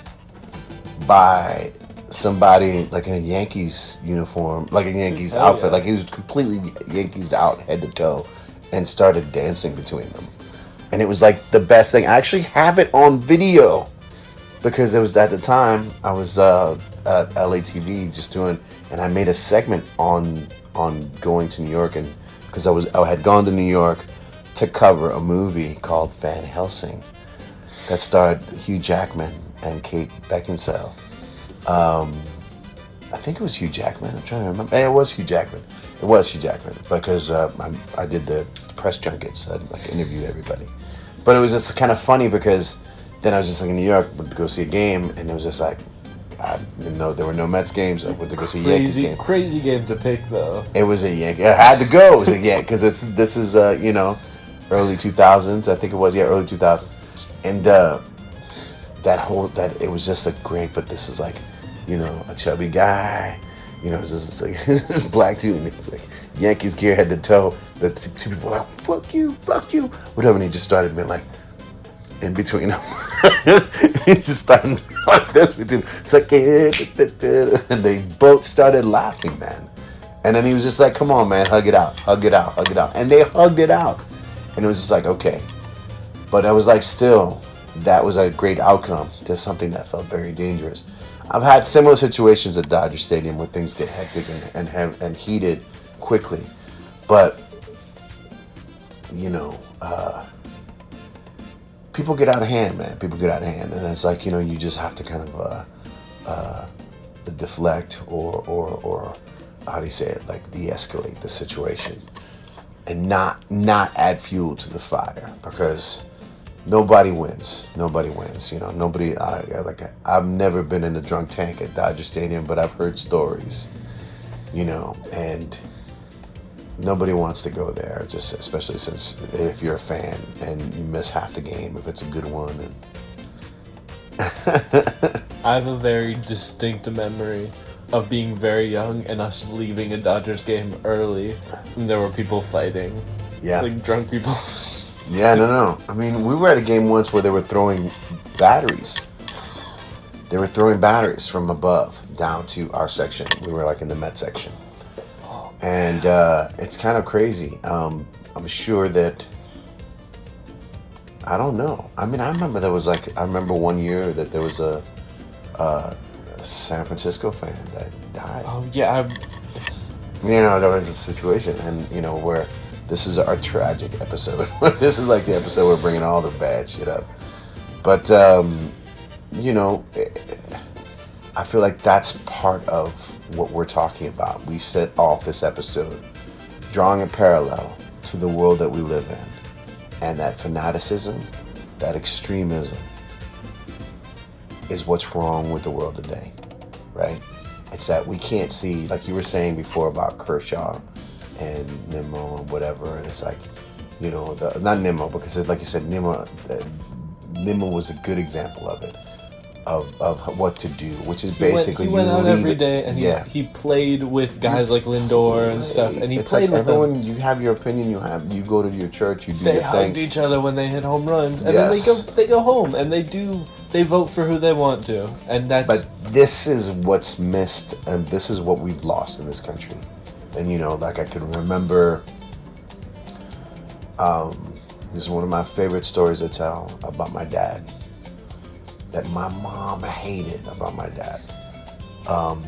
by somebody like in a Yankees uniform, like a Yankees outfit. Like he was completely Yankees out head to toe and started dancing between them. And it was like the best thing. I actually have it on video because it was at the time I was at LATV just doing, and I made a segment on going to New York, and because I had gone to New York to cover a movie called Van Helsing that starred Hugh Jackman and Kate Beckinsale. I think it was Hugh Jackman. I'm trying to remember. It was Hugh Jackman. Because I did the press junkets. I interviewed everybody. But it was just kind of funny because then I was just like in New York to go see a game, and it was just like, I didn't know there were no Mets games. I went to go see a Yankees game. Crazy game to pick though. It was a Yankee. I had to go. It was a Yankee because this is early 2000s. I think it was early 2000s, and that it was just a great. But this is like, a chubby guy. It's just like this black dude, and it's like Yankees gear head to toe. The two people were like, fuck you, whatever, and he just started being like, in between them. He just started like this between. It's like, and they both started laughing, man. And then he was just like, come on, man, hug it out. And they hugged it out. And it was just like, okay. But I was like, still, that was a great outcome to something that felt very dangerous. I've had similar situations at Dodger Stadium where things get hectic and heated quickly. But, people get out of hand, man. And it's like, you just have to kind of deflect or how do you say it? Like de-escalate the situation. and not add fuel to the fire, because nobody wins. Nobody wins. You know, nobody. I've never been in a drunk tank at Dodger Stadium, but I've heard stories. You know, and nobody wants to go there. Just especially since if you're a fan and you miss half the game if it's a good one. And I have a very distinct memory of being very young and us leaving a Dodgers game early, and there were people fighting. Yeah. Like drunk people. Yeah, no. I mean, we were at a game once where they were throwing batteries. They were throwing batteries from above down to our section. We were like in the METS section. And it's kind of crazy. I'm sure that, I don't know. I mean, I remember one year that there was a San Francisco fan that died. Oh, yeah. You know, that was a situation. And, you know, where this is our tragic episode. This is like the episode we're bringing all the bad shit up. But, you know, I feel like that's part of what we're talking about. We set off this episode drawing a parallel to the world that we live in. And that fanaticism, that extremism, is what's wrong with the world today, right? It's that we can't see, like you were saying before about Kershaw and Nimmo and whatever, and it's like, you know, not Nimmo, because like you said, Nimmo was a good example of it, of what to do, which is basically he went out every day and yeah. he played with guys like Lindor and stuff, and he it's played like with everyone. them. You have your opinion. You go to your church. You do They your hugged thing. each other when they hit home runs, and Yes. then they go home and they vote for who they want to, and that's. But this is what's missed, and this is what we've lost in this country. And you know, like I can remember, this is one of my favorite stories to tell about my dad, that my mom hated about my dad,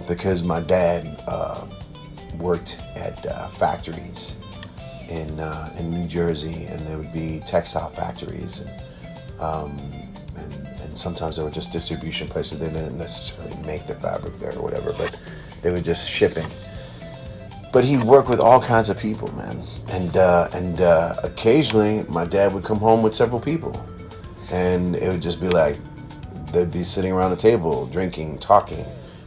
because my dad worked at factories in New Jersey, and there would be textile factories, and sometimes they were just distribution places. They didn't necessarily make the fabric there or whatever, but they were just shipping. But he worked with all kinds of people, man, and occasionally my dad would come home with several people, and it would just be like, they'd be sitting around the table, drinking, talking,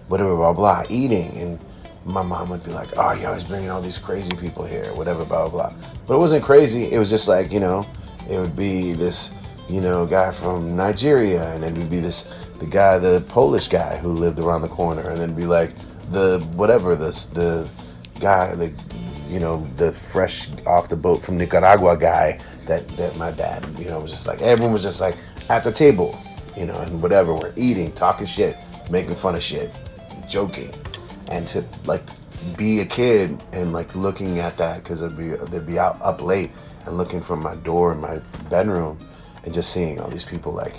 whatever, blah, blah, eating. And my mom would be like, oh, you're always bringing all these crazy people here, whatever, blah, blah, blah. But it wasn't crazy. It was just like, you know, it would be this, you know, guy from Nigeria. And then it would be the Polish guy who lived around the corner. And then it'd be like the guy, you know, the fresh off the boat from Nicaragua guy that my dad, you know, was just like, everyone was just like at the table. You know, and whatever, we're eating, talking shit, making fun of shit, joking. And to like be a kid and like looking at that, because they'd be out up late and looking from my door in my bedroom and just seeing all these people like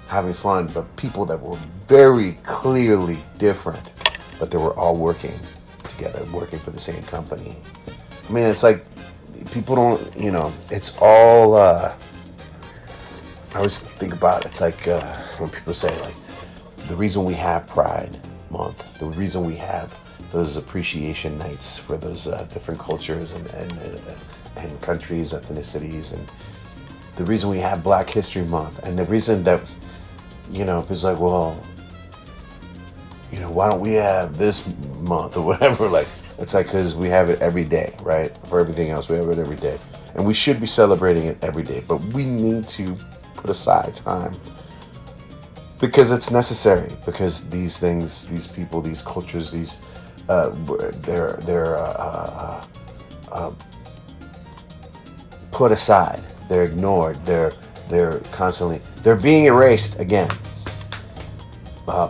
having fun, but people that were very clearly different, but they were all working together, working for the same company. I mean, it's like people don't, you know, it's all I always think about, it's like when people say, like, the reason we have Pride Month, the reason we have those appreciation nights for those different cultures and countries, ethnicities, and the reason we have Black History Month, and the reason that, you know, it's like, well, you know, why don't we have this month or whatever? Like, it's like, because we have it every day, right? For everything else, we have it every day. And we should be celebrating it every day, but we need to put aside time because it's necessary, because these things, these people, these cultures, these they're put aside, they're ignored, they're constantly, they're being erased again,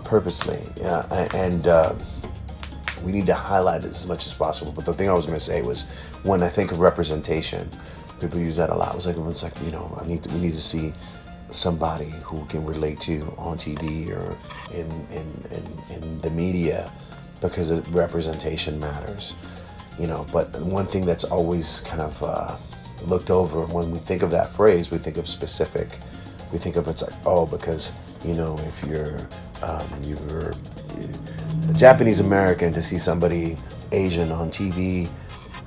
purposely, and we need to highlight it as much as possible. But the thing I was going to say was, when I think of representation, people use that a lot. It's like, you know, we need to see somebody who can relate to on TV or in the media, because representation matters, you know. But one thing that's always kind of looked over when we think of that phrase, we think of specific. We think of it's like, oh, because, you know, if you're a Japanese American, to see somebody Asian on TV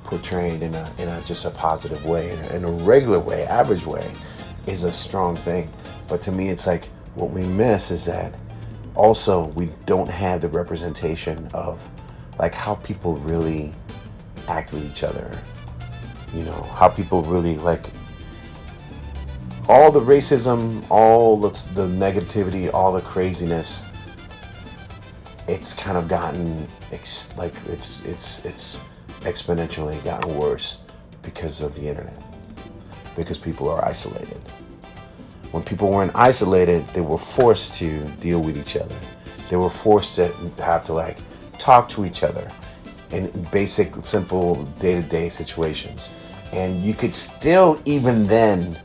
portrayed in a just a positive way, in a regular way, average way, is a strong thing. But to me, it's like what we miss is that also we don't have the representation of like how people really act with each other. You know, how people really like all the racism, all the negativity, all the craziness. It's kind of gotten it's exponentially gotten worse because of the internet. Because people are isolated. When people weren't isolated, they were forced to deal with each other. They were forced to have to like talk to each other in basic, simple, day-to-day situations. And you could still even then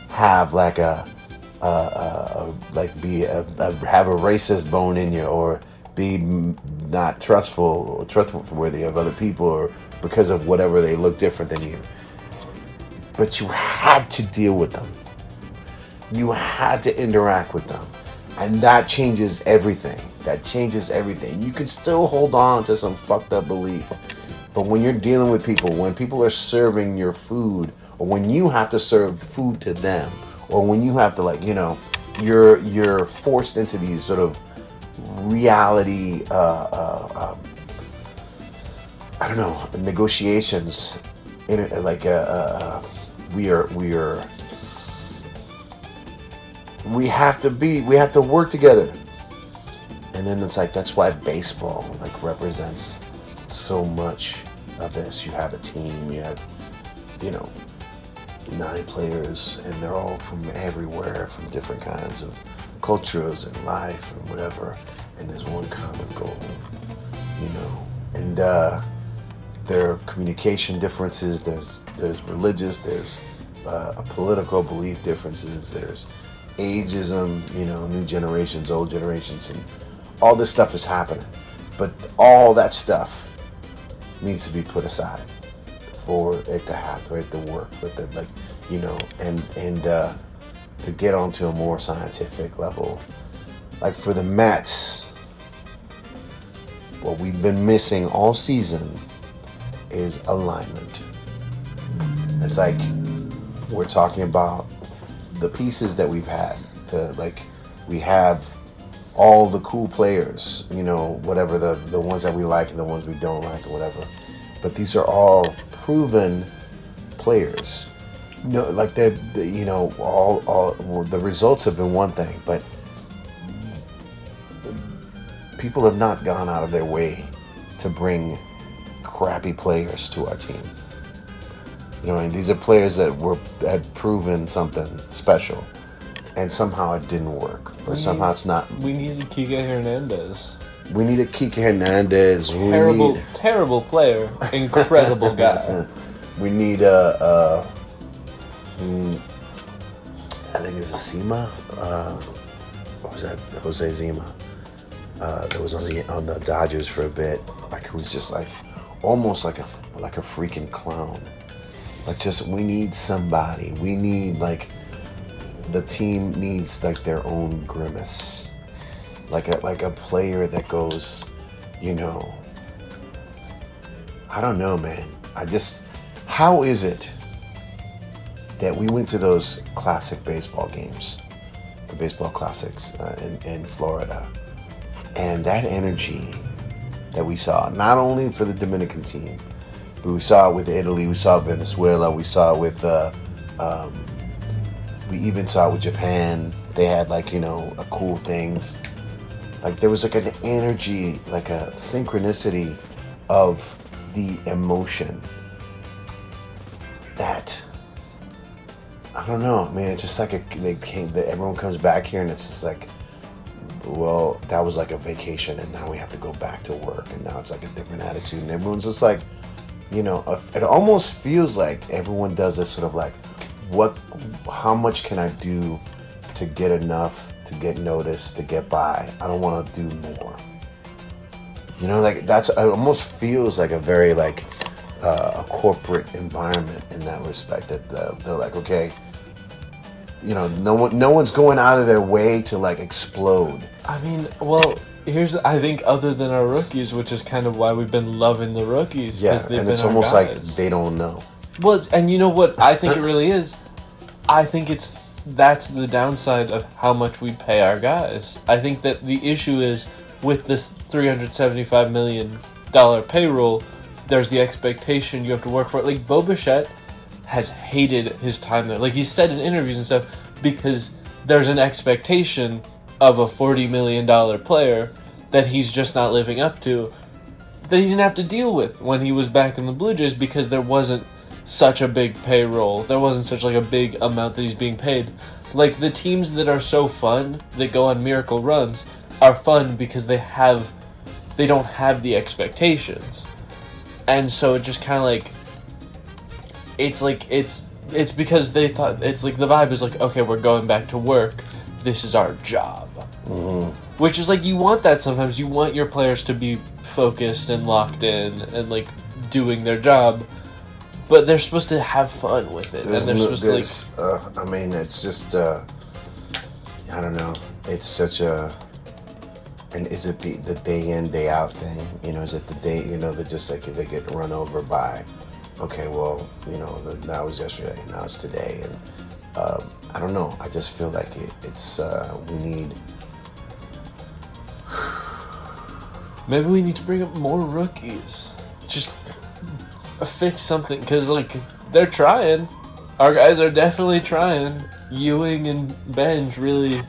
have like have a racist bone in you, or be not trustful or trustworthy of other people, or because of whatever they look different than you. But you had to deal with them. You had to interact with them. And that changes everything. That changes everything. You can still hold on to some fucked up belief. But when you're dealing with people, when people are serving your food, or when you have to serve food to them, or when you have to like, you know, you're forced into these sort of reality, I don't know, negotiations. In it, like we have to work together. And then it's like, that's why baseball like represents so much of this. You have a team, you have, you know, 9 players, and they're all from everywhere, from different kinds of cultures and life and whatever, and there's one common goal, you know. And there are communication differences, there's religious, there's political belief differences, there's ageism, you know, new generations, old generations, and all this stuff is happening. But all that stuff needs to be put aside for it to happen, for it to work, for it to, like, you know, and to get onto a more scientific level. Like for the Mets, what we've been missing all season is alignment. It's like we're talking about the pieces that we've had. We have all the cool players, you know, whatever, the ones that we like and the ones we don't like or whatever. But these are all proven players. No, like you know, all the results have been one thing, but people have not gone out of their way to bring crappy players to our team. You know, and these are players that had proven something special, and somehow it didn't work, or somehow it's not. We need Kike Hernandez. We need a Kike Hernandez. Terrible player, incredible guy. We need I think it's a Zima. What was that? Jose Zima. That was on the Dodgers for a bit. Like, who was just like almost like a freaking clown. Like, just, we need somebody. We need, like, the team needs like their own Grimace. Like a player that goes, you know, I don't know, man. How is it that we went to those classic baseball games, the baseball classics in Florida, and that energy that we saw, not only for the Dominican team, but we saw it with Italy, we saw it with Venezuela, we saw it with, we even saw it with Japan. They had, like, you know, cool things. Like, there was like an energy, like a synchronicity of the emotion that, I don't know, man, it's just like everyone comes back here and it's just like, well, that was like a vacation and now we have to go back to work, and now it's like a different attitude, and everyone's just like, you know, it almost feels like everyone does this sort of like, how much can I do to get enough, to get noticed, to get by? I don't want to do more. You know, like, it almost feels like a very like a corporate environment in that respect, that they're like, okay, you know, no one's going out of their way to like explode. I mean, well, I think other than our rookies, which is kind of why we've been loving the rookies. Yeah, and it's almost like they don't know. Well, and you know what I think it really is? I think that's the downside of how much we pay our guys. I think that the issue is with this $375 million payroll, there's the expectation you have to work for it. Like, Bo Bichette has hated his time there. Like, he's said in interviews and stuff, because there's an expectation of a $40 million player that he's just not living up to, that he didn't have to deal with when he was back in the Blue Jays, because there wasn't such a big payroll. There wasn't such like a big amount that he's being paid. Like, the teams that are so fun, that go on miracle runs, are fun because they don't have the expectations. And so it just kind of like, it's because they thought, it's like the vibe is like, okay, we're going back to work. This is our job. Mm-hmm. Which is like, you want that sometimes. You want your players to be focused and locked in and like doing their job. But they're supposed to have fun with it. There's and they're supposed to I mean, it's just, I don't know. It's such a... And is it the day in, day out thing? You know, is it the day, you know, that just like they get run over by, okay, well, you know, that was yesterday, now it's today. And I don't know. I just feel like it's we need... Maybe we need to bring up more rookies. Just fix something, because like, they're trying. Our guys are definitely trying. Ewing and Benj really...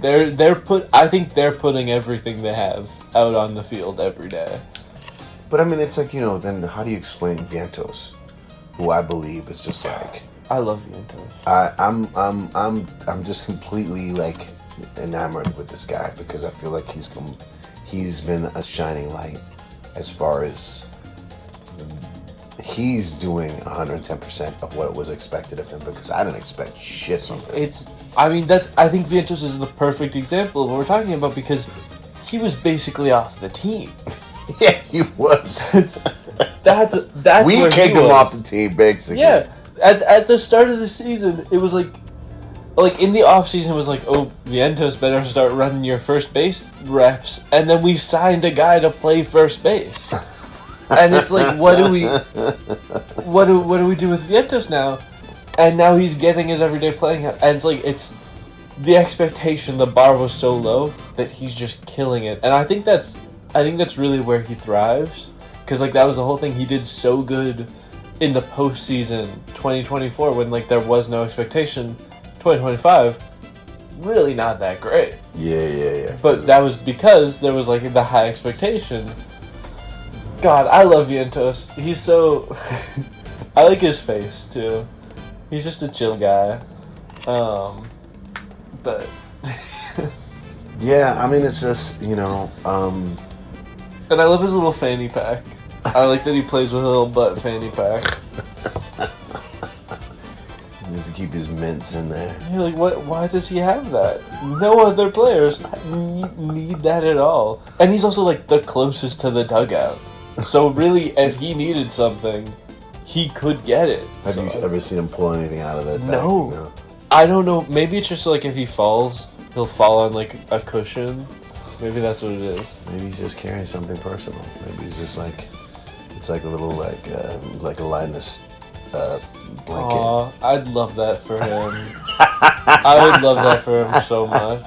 I think they're putting everything they have out on the field every day. But I mean, it's like, you know, then how do you explain Vientos, who I believe is just like... I love Vientos. I'm just completely like enamored with this guy, because I feel like he's been a shining light as far as he's doing 110% of what was expected of him, because I didn't expect shit from him. I think Vientos is the perfect example of what we're talking about, because he was basically off the team. Yeah, he was. That's we where kicked him off the team, basically. Yeah, at the start of the season, it was like in the off season, it was like, oh, Vientos better start running your first base reps, and then we signed a guy to play first base, and it's like, what do we do with Vientos now? And now he's getting his everyday playing time. And it's like, it's the expectation, the bar was so low that he's just killing it. And I think that's really where he thrives. Because like, that was the whole thing. He did so good in the postseason 2024 when like there was no expectation. 2025, really not that great. Yeah. But that was because there was like the high expectation. God, I love Vientos. He's so... I like his face too. He's just a chill guy. But... yeah, I mean, it's just, you know... And I love his little fanny pack. I like that he plays with a little butt fanny pack. He needs to keep his mints in there. You're like, what? Why does he have that? No other players need that at all. And he's also like the closest to the dugout. So really, if he needed something... he could get it. Have you ever seen him pull anything out of that bag? No. I don't know. Maybe it's just like if he falls, he'll fall on like a cushion. Maybe that's what it is. Maybe he's just carrying something personal. Maybe he's just like, it's like a little like a Linus blanket. Aw, I'd love that for him. I would love that for him so much.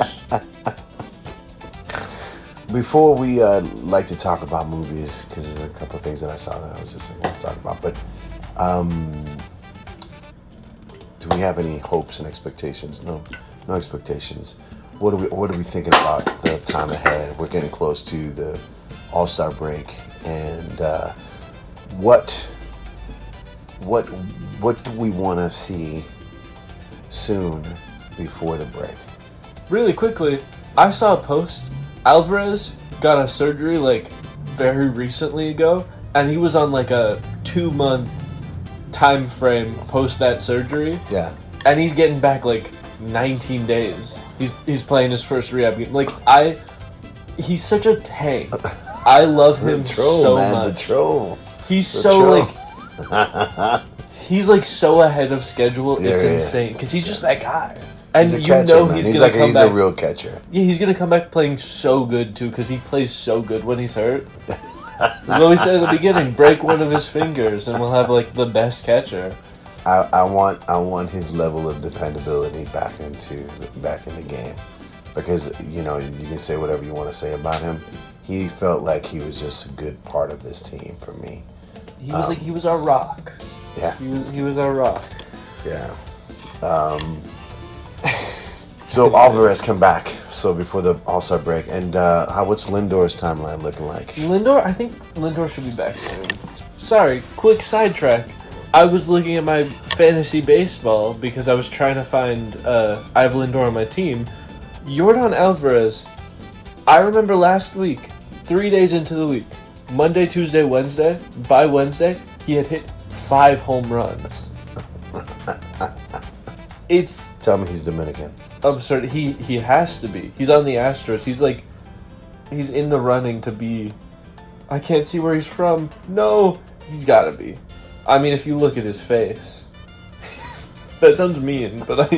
Before we like to talk about movies, because there's a couple of things that I saw that I was just like, want to talk about, but do we have any hopes and expectations? No expectations. What are we thinking about the time ahead? We're getting close to the All-Star break, and what do we want to see soon before the break? Really quickly, I saw a post. Alvarez got a surgery like very recently ago, and he was on like a 2-month time frame post that surgery. Yeah. And he's getting back like 19 days. He's playing his first rehab game. Like he's such a tank. I love him so much. The troll. He's so like he's like so ahead of schedule. It's insane because he's just that guy. And he's a you catcher, know man. he's He's gonna like come he's back. a real catcher. Yeah, he's gonna come back playing so good too, because he plays so good when he's hurt. What we said at the beginning: break one of his fingers, and we'll have like the best catcher. I want his level of dependability back in the game, because you can say whatever you want to say about him. He felt like he was just a good part of this team for me. He was our rock. Yeah. He was our rock. Yeah. So Alvarez come back. So before the All-Star break, and what's Lindor's timeline looking like? I think Lindor should be back soon. Sorry, quick sidetrack. I was looking at my fantasy baseball because I was trying to find. I have Lindor on my team. Yordan Alvarez. I remember last week, 3 days into the week, Monday, Tuesday, Wednesday. By Wednesday, he had hit 5 home runs. Tell me he's Dominican. Absurd. He has to be. He's on the Astros. He's in the running to be. I can't see where he's from. No, he's got to be. I mean, if you look at his face, that sounds mean, but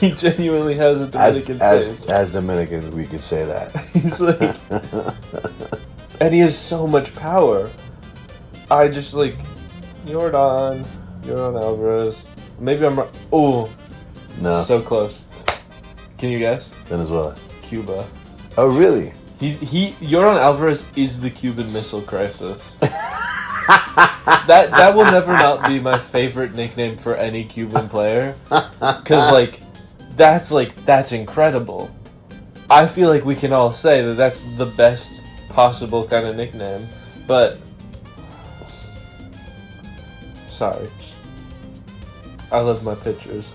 he genuinely has a Dominican face. As Dominicans, we could say that. He's like, and he has so much power. I just like Yordan Alvarez. Maybe I'm wrong. Oh, no, so close. Can you guess? Venezuela. Cuba. Oh, really? Yordan Alvarez is the Cuban Missile Crisis. that will never not be my favorite nickname for any Cuban player, because that's incredible. I feel like we can all say that that's the best possible kind of nickname, but sorry, I love my pictures.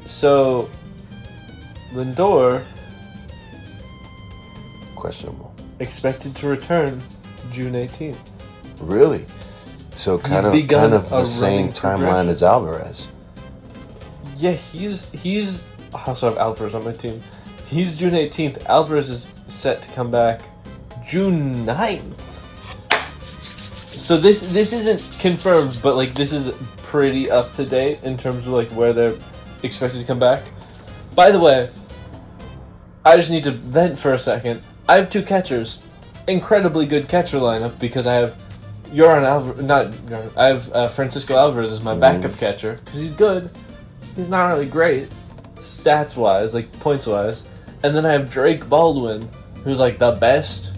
So Lindor questionable. Expected to return June 18th. Really? So kind of the same timeline as Alvarez. Yeah, he's I also have Alvarez on my team. He's June 18th. Alvarez is set to come back June 9th. So this isn't confirmed, but like this is pretty up to date in terms of like where they're expected to come back. By the way, I just need to vent for a second. I have 2 catchers. Incredibly good catcher lineup because I have Francisco Alvarez as my backup catcher because he's good. He's not really great stats wise, like points wise. And then I have Drake Baldwin, who's like the best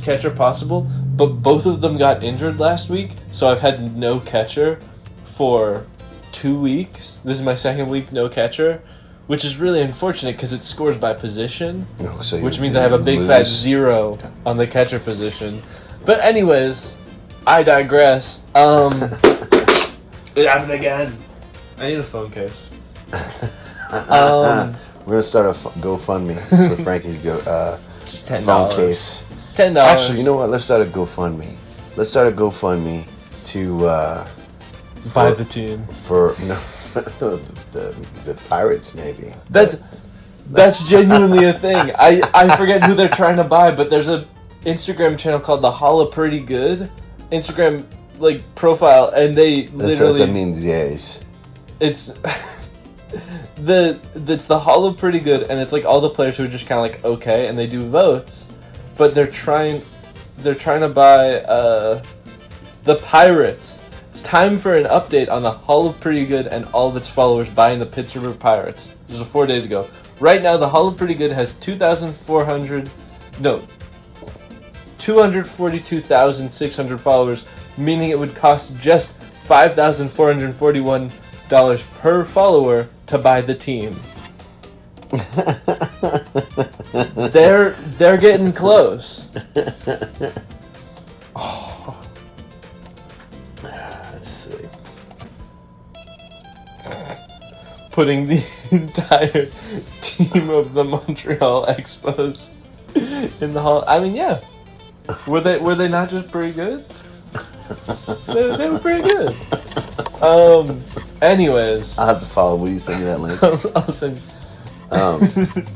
catcher possible. But both of them got injured last week, so I've had no catcher for 2 weeks. This is my second week no catcher, which is really unfortunate because it scores by position, which means I have a big fat 0 on the catcher position. But anyways, I digress. It happened again. I need a phone case. We're gonna start a GoFundMe for Frankie's just $10 phone case. $10. Actually, you know what? Let's start a GoFundMe. Let's start a GoFundMe to buy the team for the Pirates, maybe. That's genuinely a thing. I forget who they're trying to buy, but there's a Instagram channel called the Holla Pretty Good Instagram like profile, and they literally that means yes. It's the Holla Pretty Good, and it's like all the players who are just kind of like okay, and they do votes, but they're trying to buy the Pirates. It's time for an update on the Hall of Pretty Good and all of its followers buying the Pittsburgh Pirates. This was 4 days ago. Right now, the Hall of Pretty Good has 242,600 followers, meaning it would cost just $5,441 per follower to buy the team. They're getting close. Oh. Let's see. Putting the entire team of the Montreal Expos in the hall. I mean, yeah. Were they not just pretty good? They were pretty good. Anyways, I'll have to follow. Will you send me that link? I'll send.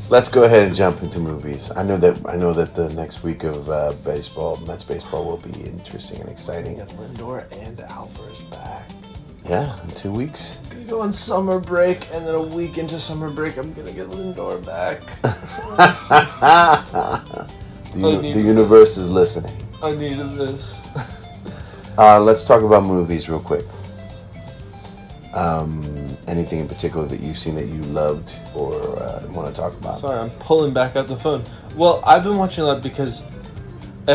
Let's go ahead and jump into movies. I know that the next week of Mets baseball will be interesting and exciting. Lindor and Alvarez back. Yeah, in 2 weeks. Gonna go on summer break, and then a week into summer break, I'm gonna get Lindor back. The universe is listening. I needed this. Let's talk about movies real quick. Anything in particular that you've seen that you loved or want to talk about? Sorry, I'm pulling back out the phone. Well, I've been watching a lot because